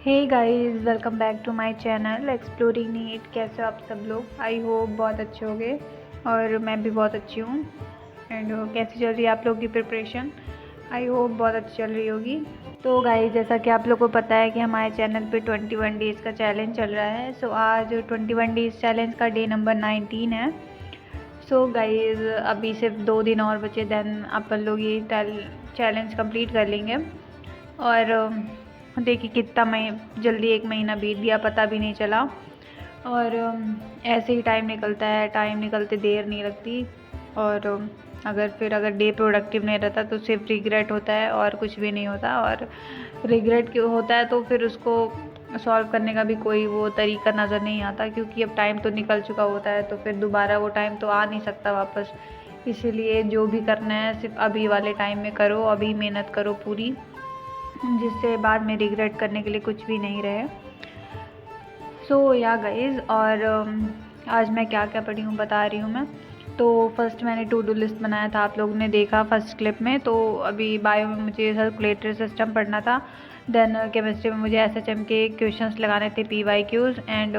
Hey guys, welcome back to my channel exploring NEET. कैसे हो आप सब लोग? आई होप बहुत अच्छे होंगे और मैं भी बहुत अच्छी हूँ। एंड कैसी चल रही है आप लोगों की प्रिपरेशन? आई होप बहुत अच्छी चल रही होगी। तो गाइस, जैसा कि आप लोगों को पता है कि हमारे चैनल पे 21 डेज़ का चैलेंज चल रहा है। सो आज 21 डेज़ चैलेंज का डे नंबर 19 है। सो गाइस, अभी सिर्फ 2 दिन और बचे, देन अपन लोग ये चैलेंज कंप्लीट कर लेंगे। और देखिए कितना जल्दी 1 महीना बीत गया, पता भी नहीं चला। और ऐसे ही टाइम निकलता है, टाइम निकलते देर नहीं लगती। और अगर डे प्रोडक्टिव नहीं रहता तो सिर्फ रिग्रेट होता है और कुछ भी नहीं होता। और रिग्रेट क्यों होता है तो फिर उसको सॉल्व करने का भी कोई वो तरीका नज़र नहीं आता, क्योंकि अब टाइम तो निकल चुका होता है तो फिर दोबारा वो टाइम तो आ नहीं सकता वापस। इसीलिए जो भी करना है सिर्फ अभी वाले टाइम में करो, अभी मेहनत करो पूरी, जिससे बाद में रिग्रेट करने के लिए कुछ भी नहीं रहे। सो या गाइज़, और आज मैं क्या क्या पढ़ी हूँ बता रही हूँ मैं। तो फर्स्ट मैंने टू डू लिस्ट बनाया था, आप लोगों ने देखा फर्स्ट क्लिप में। तो अभी बायो में मुझे सर्कुलेटरी सिस्टम पढ़ना था। देन केमिस्ट्री में मुझे एसएचएम के क्वेश्चंस लगाने थे, पीवाईक्यूज। एंड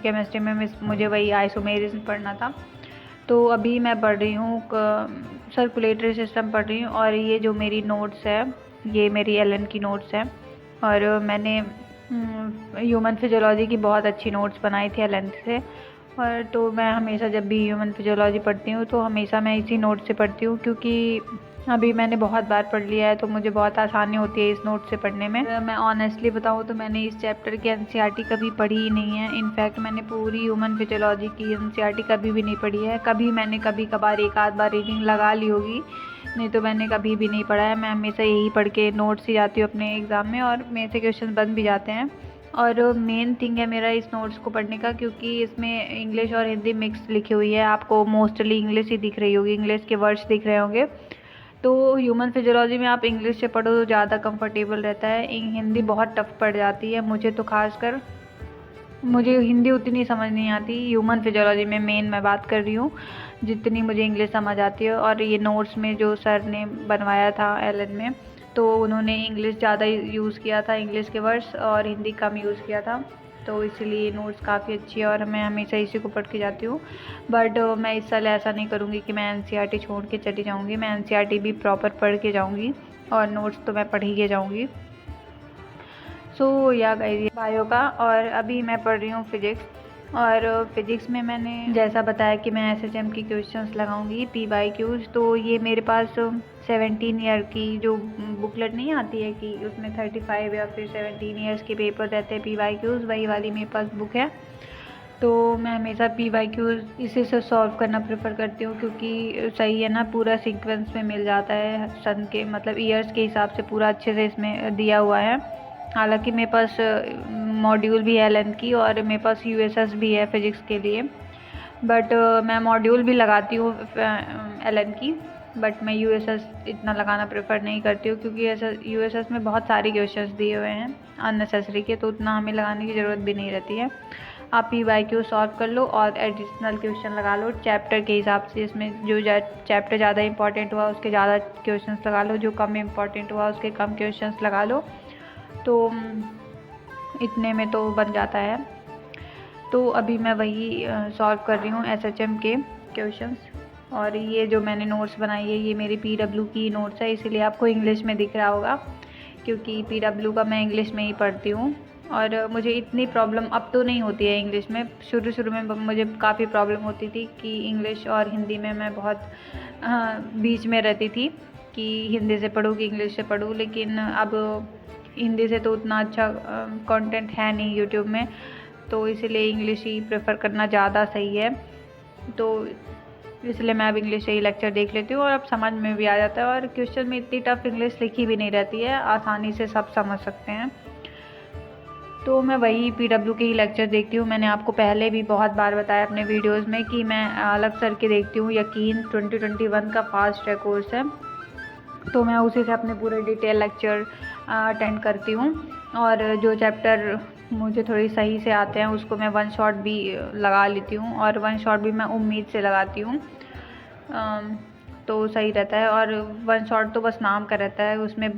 केमिस्ट्री में मुझे वही आइसोमेरिज्म पढ़ना था। तो अभी मैं पढ़ रही हूँ सर्कुलेटरी सिस्टम पढ़ रही हूँ। और ये जो मेरी नोट्स है, ये मेरी एलन की नोट्स है। और मैंने ह्यूमन फिजियोलॉजी की बहुत अच्छी नोट्स बनाई थी एलन से। और तो मैं हमेशा जब भी ह्यूमन फिजियोलॉजी पढ़ती हूँ तो हमेशा मैं इसी नोट से पढ़ती हूँ, क्योंकि अभी मैंने बहुत बार पढ़ लिया है तो मुझे बहुत आसानी होती है इस नोट से पढ़ने में। मैं ऑनेस्टली बताऊँ तो मैंने इस चैप्टर की एनसीईआरटी कभी पढ़ी ही नहीं है। इनफैक्ट मैंने पूरी ह्यूमन फिजियोलॉजी की एनसीईआरटी कभी भी नहीं पढ़ी है। मैंने कभी कभार एक आध बार रीडिंग लगा ली होगी, नहीं तो मैंने कभी भी नहीं पढ़ा है। मैं हमेशा यही पढ़ के नोट्स ही जाती हूँ अपने एग्ज़ाम में, और मेरे से क्वेश्चन बन भी जाते हैं। और मेन थिंग है मेरा इस नोट्स को पढ़ने का, क्योंकि इसमें इंग्लिश और हिंदी मिक्स लिखी हुई है। आपको मोस्टली इंग्लिश ही दिख रही होगी, इंग्लिश के वर्ड्स दिख रहे होंगे। तो ह्यूमन फिजियोलॉजी में आप इंग्लिश से पढ़ो तो ज़्यादा कंफर्टेबल रहता है। हिंदी बहुत टफ पड़ जाती है मुझे तो, खासकर मुझे हिंदी उतनी समझ नहीं आती ह्यूमन फिजियोलॉजी में, मेन मैं बात कर रही हूँ, जितनी मुझे इंग्लिश समझ आती है। और ये नोट्स में जो सर ने बनवाया था एलन में, तो उन्होंने इंग्लिश ज़्यादा यूज़ किया था, इंग्लिश के वर्ड्स, और हिंदी कम यूज़ किया था। तो इसीलिए नोट्स काफ़ी अच्छी है और मैं हमेशा इसी को पढ़ के जाती हूँ। बट मैं इस साल ऐसा नहीं करूँगी कि मैं एनसीईआरटी छोड़ के चली जाऊँगी। मैं एनसीईआरटी भी प्रॉपर पढ़ के जाऊँगी और नोट्स तो मैं पढ़ ही के जाऊँगी। सो या गाइस, बायो का। और अभी मैं पढ़ रही हूँ फिजिक्स। और फिजिक्स में मैंने जैसा बताया कि मैं एसएचएम की क्वेश्चंस लगाऊंगी, पीवाईक्यूज। तो ये मेरे पास 17 ईयर की जो बुकलेट नहीं आती है कि उसमें 35 या फिर 17 ईयर्स के पेपर रहते हैं पीवाईक्यूज, वही वाली मेरे पास बुक है। तो मैं हमेशा पीवाईक्यूज इसी से सॉल्व करना प्रेफर करती हूँ, क्योंकि सही है ना, पूरा सीक्वेंस में मिल जाता है, सन के मतलब ईयर्स के हिसाब से पूरा अच्छे से इसमें दिया हुआ है। हालांकि मेरे पास मॉड्यूल भी है एलन की, और मेरे पास यूएसएस भी है फिजिक्स के लिए। बट मैं मॉड्यूल भी लगाती हूँ एलन की, बट मैं यूएसएस इतना लगाना प्रेफर नहीं करती हूँ, क्योंकि यूएसएस में बहुत सारे क्वेश्चंस दिए हुए हैं अननेसेसरी के, तो उतना हमें लगाने की ज़रूरत भी नहीं रहती है। आप पीवाईक्यू सॉल्व कर लो और एडिशनल क्वेश्चन लगा लो चैप्टर के हिसाब से। इसमें जो चैप्टर ज़्यादा इंपॉर्टेंट हुआ उसके ज़्यादा क्वेश्चंस लगा लो, जो कम इंपॉर्टेंट हुआ उसके कम क्वेश्चंस लगा लो। तो इतने में तो बन जाता है। तो अभी मैं वही सॉल्व कर रही हूँ एसएचएम के क्वेश्चंस। और ये जो मैंने नोट्स बनाई है ये मेरी पीडब्ल्यू की नोट्स है, इसीलिए आपको इंग्लिश में दिख रहा होगा, क्योंकि पीडब्ल्यू का मैं इंग्लिश में ही पढ़ती हूँ। और मुझे इतनी प्रॉब्लम अब तो नहीं होती है इंग्लिश में। शुरू में मुझे काफ़ी प्रॉब्लम होती थी कि इंग्लिश और हिंदी में मैं बहुत बीच में रहती थी कि हिंदी से पढूँ कि इंग्लिश से पढूँ। लेकिन अब हिंदी से तो उतना अच्छा कंटेंट है नहीं यूट्यूब में, तो इसलिए इंग्लिश ही प्रेफर करना ज़्यादा सही है। तो इसलिए मैं अब इंग्लिश से ही लेक्चर देख लेती हूँ और अब समझ में भी आ जाता है। और क्वेश्चन में इतनी टफ इंग्लिश लिखी भी नहीं रहती है, आसानी से सब समझ सकते हैं। तो मैं वही पीडब्ल्यू के ही लेक्चर देखती हूँ। मैंने आपको पहले भी बहुत बार बताया अपने वीडियोस में कि मैं अलग सर के देखती हूँ। यकीन 2021 का फास्ट ट्रैक कोर्स है, तो मैं उसी से अपने पूरे डिटेल लेक्चर अटेंड करती हूँ। और जो चैप्टर मुझे थोड़ी सही से आते हैं उसको मैं वन शॉट भी लगा लेती हूँ, और वन शॉट भी मैं उम्मीद से लगाती हूँ। तो सही रहता है। और वन शॉट तो बस नाम का रहता है, उसमें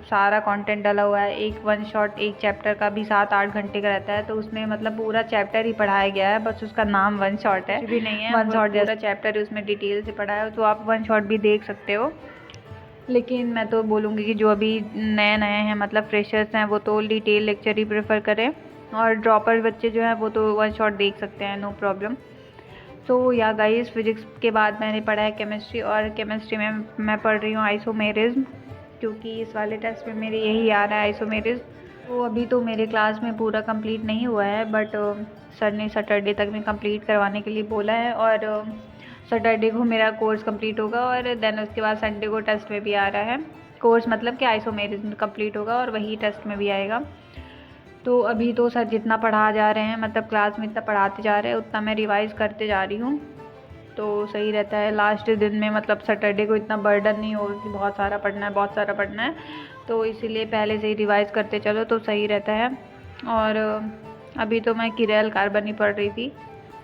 सारा कंटेंट डाला हुआ है। एक वन शॉट एक चैप्टर का भी 7-8 घंटे का रहता है, तो उसमें मतलब पूरा चैप्टर ही पढ़ाया गया है, बस उसका नाम वन शॉट है, कुछ भी नहीं है। वन शॉट पूरा चैप्टर उसमें डिटेल से पढ़ा है, तो आप वन शॉट भी देख सकते हो। लेकिन मैं तो बोलूँगी कि जो अभी नए नए हैं, मतलब फ्रेशर्स हैं, वो तो डिटेल लेक्चर ही प्रेफर करें, और ड्रॉपर बच्चे जो हैं वो तो वन शॉट देख सकते हैं, नो प्रॉब्लम। तो या गाइस, फिजिक्स के बाद मैंने पढ़ा है केमिस्ट्री, और केमिस्ट्री में मैं पढ़ रही हूँ आइसोमेरिज्म, क्योंकि इस वाले टेस्ट में मेरे यही आ रहा है, आइसोमेरिज्म। तो अभी तो मेरे क्लास में पूरा कंप्लीट नहीं हुआ है, बट सर ने सैटरडे तक में कंप्लीट करवाने के लिए बोला है, और सैटरडे को मेरा कोर्स कंप्लीट होगा, और देन उसके बाद संडे को टेस्ट में भी आ रहा है। कोर्स मतलब कि आइसोमेरिज्म कंप्लीट होगा और वही टेस्ट में भी आएगा। तो अभी तो सर जितना पढ़ा जा रहे हैं, मतलब क्लास में इतना पढ़ाते जा रहे हैं, उतना मैं रिवाइज़ करते जा रही हूँ, तो सही रहता है। लास्ट दिन में मतलब सैटरडे को इतना बर्डन नहीं होगा कि बहुत सारा पढ़ना है, बहुत सारा पढ़ना है, तो इसीलिए पहले से ही रिवाइज़ करते चलो तो सही रहता है। और अभी तो मैं किरेल कार्बन ही पढ़ रही थी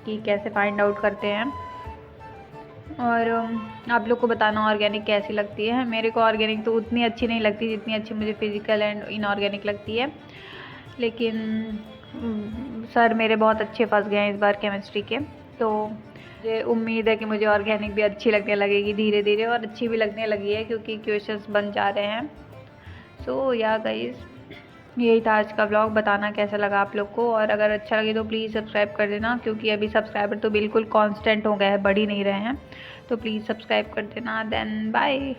कि कैसे फाइंड आउट करते हैं। और आप लोग को बताना ऑर्गेनिक कैसी लगती है। मेरे को ऑर्गेनिक तो उतनी अच्छी नहीं लगती जितनी अच्छी मुझे फिज़िकल एंड इनऑर्गेनिक लगती है, लेकिन सर मेरे बहुत अच्छे फंस गए हैं इस बार केमिस्ट्री के, तो मुझे उम्मीद है कि मुझे ऑर्गेनिक भी अच्छी लगने लगेगी धीरे धीरे, और अच्छी भी लगने लगी है क्योंकि क्वेश्चंस बन जा रहे हैं। सो या गाइस, यही था आज का व्लॉग। बताना कैसा लगा आप लोग को, और अगर अच्छा लगे तो प्लीज़ सब्सक्राइब कर देना, क्योंकि अभी सब्सक्राइबर तो बिल्कुल कांस्टेंट हो गए हैं, बढ़ ही नहीं रहे हैं, तो प्लीज़ सब्सक्राइब कर देना। Then bye.